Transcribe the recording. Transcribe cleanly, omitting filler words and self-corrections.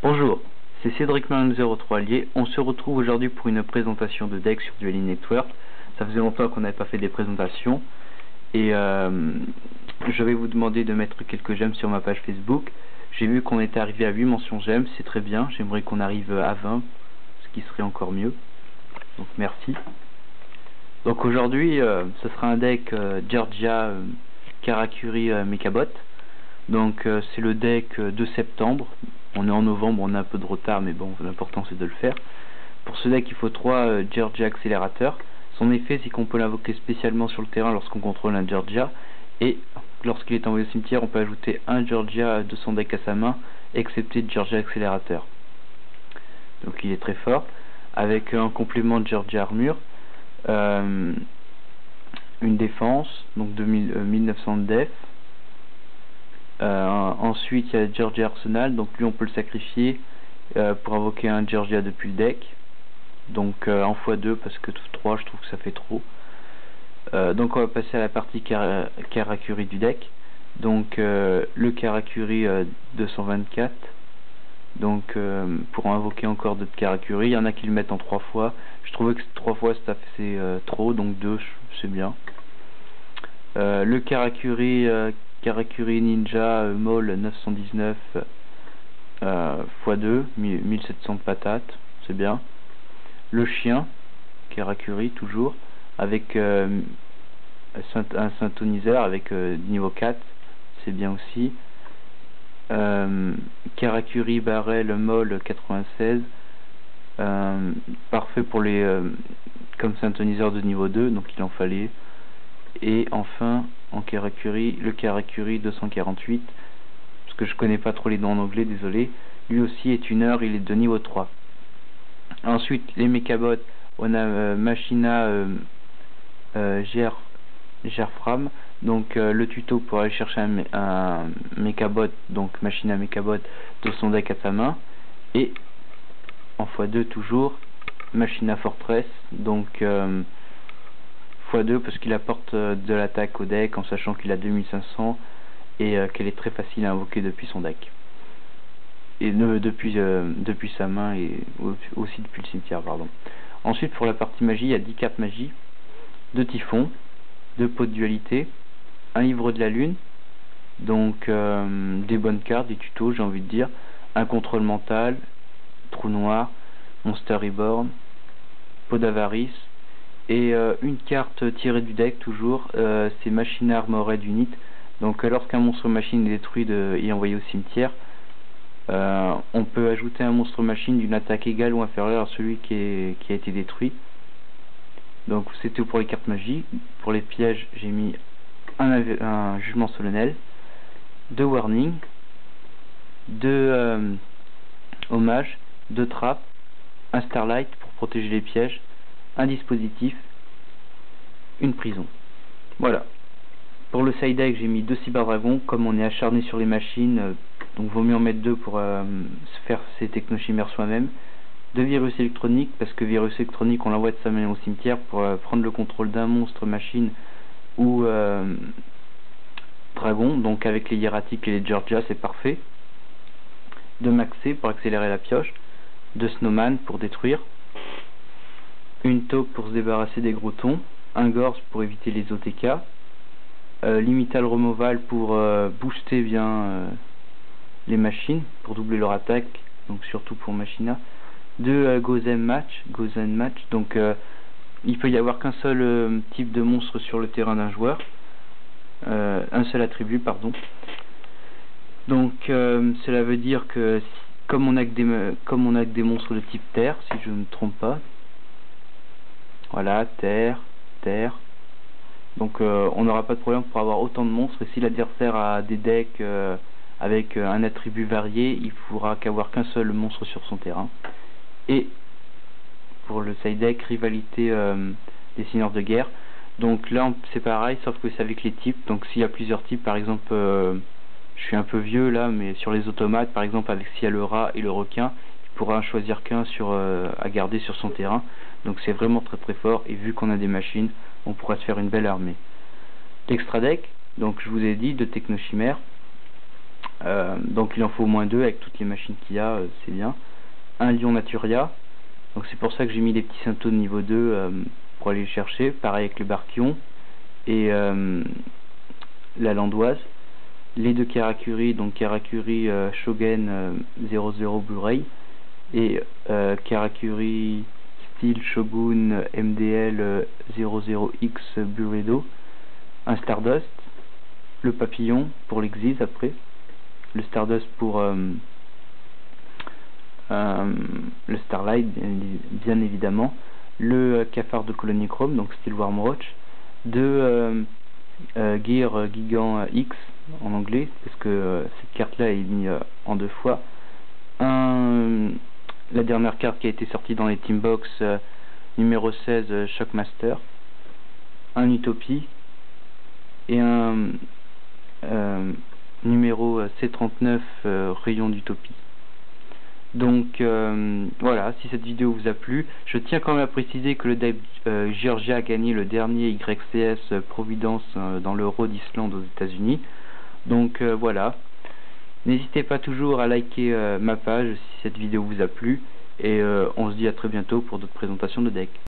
Bonjour, c'est Cédric Marine 03 Allier. On se retrouve aujourd'hui pour une présentation de deck sur Dueling Network. Ça faisait longtemps qu'on n'avait pas fait des présentations. Et je vais vous demander de mettre quelques j'aime sur ma page Facebook. J'ai vu qu'on était arrivé à 8 mentions j'aime, c'est très bien. J'aimerais qu'on arrive à 20, ce qui serait encore mieux. Donc merci. Donc aujourd'hui, ce sera un deck Georgia Karakuri Mekabot. Donc c'est le deck de septembre. On est en novembre, on a un peu de retard, mais bon, l'important c'est de le faire. Pour ce deck, il faut 3 Georgia accélérateurs. Son effet, c'est qu'on peut l'invoquer spécialement sur le terrain lorsqu'on contrôle un Georgia. Et lorsqu'il est envoyé au cimetière, on peut ajouter un Georgia de son deck à sa main, excepté Georgia accélérateur. Donc il est très fort. Avec un complément de Georgia armure. Une défense, donc 1900 de def. Ensuite il y a Georgia Arsenal, donc lui on peut le sacrifier pour invoquer un Georgia depuis le deck, donc en x2 parce que 3 je trouve que ça fait trop. Donc on va passer à la partie Karakuri du deck. Donc le Karakuri 224, donc pour invoquer encore d'autres Karakuri, il y en a qui le mettent en 3 fois. Je trouvais que 3 fois ça c'est trop, donc 2 c'est bien. Le Karakuri Ninja Maul 919 x2, 1700 de patates, c'est bien. Le chien Karakuri toujours, avec un synthoniseur avec niveau 4, c'est bien aussi. Karakuri Barrel Maul 96, parfait pour les comme synthoniseur de niveau 2, donc il en fallait. Et enfin en Karakuri, le Karakuri 248, parce que je connais pas trop les noms en anglais, désolé. Lui aussi est une heure, il est de niveau 3. Ensuite les Mekabot, on a Machina Gerfram, donc le tuto pour aller chercher un Mekabot, donc Machina Mekabot de son deck à sa main. Et en x2 toujours Machina Fortress, donc x2 parce qu'il apporte de l'attaque au deck en sachant qu'il a 2500 et qu'elle est très facile à invoquer depuis son deck et depuis sa main et aussi depuis le cimetière, pardon. Ensuite pour la partie magie, il y a 10 cartes magie, 2 typhons, 2 pots de dualité, un livre de la lune, donc des bonnes cartes, des tutos j'ai envie de dire, un contrôle mental, trou noir, Monster Reborn, pot d'avarice, et une carte tirée du deck toujours, c'est Machina Armored Unit. Donc lorsqu'un monstre machine est détruit et envoyé au cimetière, on peut ajouter un monstre machine d'une attaque égale ou inférieure à celui qui a été détruit. Donc c'est tout pour les cartes magie. Pour les pièges, j'ai mis un jugement solennel, 2 warnings, 2 hommages, 2 trappes, un starlight pour protéger les pièges, un dispositif, une prison. Voilà. Pour le side deck, j'ai mis 2 cyberdragons, comme on est acharné sur les machines, donc vaut mieux en mettre 2 pour faire ses technochimères soi-même. 2 virus électroniques, parce que virus électronique on l'envoie de sa main au cimetière pour prendre le contrôle d'un monstre machine ou dragon, donc avec les hiératiques et les Georgia c'est parfait. 2 maxé pour accélérer la pioche, 2 snowman pour détruire, une taupe pour se débarrasser des gros tons, un gorge pour éviter les OTK, limital removal pour booster bien les machines, pour doubler leur attaque, donc surtout pour Machina, 2 Gozen match, donc il peut y avoir qu'un seul type de monstre sur le terrain d'un joueur, un seul attribut pardon, donc cela veut dire que comme on a que des monstres de type terre, si je ne me trompe pas, voilà, terre, donc on n'aura pas de problème pour avoir autant de monstres. Et si l'adversaire a des decks avec un attribut varié, il ne pourra qu'avoir qu'un seul monstre sur son terrain. Et pour le side deck, rivalité des seigneurs de guerre, donc là c'est pareil sauf que c'est avec les types. Donc s'il y a plusieurs types, par exemple je suis un peu vieux là, mais sur les automates par exemple, avec s'il y a le rat et le requin, il pourra en choisir qu'un à garder sur son terrain. Donc c'est vraiment très très fort, et vu qu'on a des machines, on pourra se faire une belle armée. L'extra deck, donc je vous ai dit, de technochimère, Donc il en faut au moins 2 avec toutes les machines qu'il y a, c'est bien. Un Lion Naturia, donc c'est pour ça que j'ai mis les petits Symptos de niveau 2 pour aller les chercher. Pareil avec le Barkion et la Landoise. Les deux Karakuri, donc Karakuri Shogun 00 Blu-ray et Karakuri Steel Shogun MDL 00X Buredo. Un Stardust, le Papillon pour l'Exis après, le Stardust pour le Starlight bien évidemment, le Cafard de Colonie Chrome, donc Steel Warmwatch, deux Gear Gigant X en anglais, parce que cette carte là est mise en 2 fois, la dernière carte qui a été sortie dans les Teambox numéro 16 Shockmaster, un Utopie et un numéro C39 Rayon d'Utopie. Donc voilà, si cette vidéo vous a plu, je tiens quand même à préciser que le deck Georgia a gagné le dernier YCS Providence dans l'Euro d'Islande aux États-Unis. Donc voilà, n'hésitez pas toujours à liker ma page si cette vidéo vous a plu, et on se dit à très bientôt pour d'autres présentations de decks.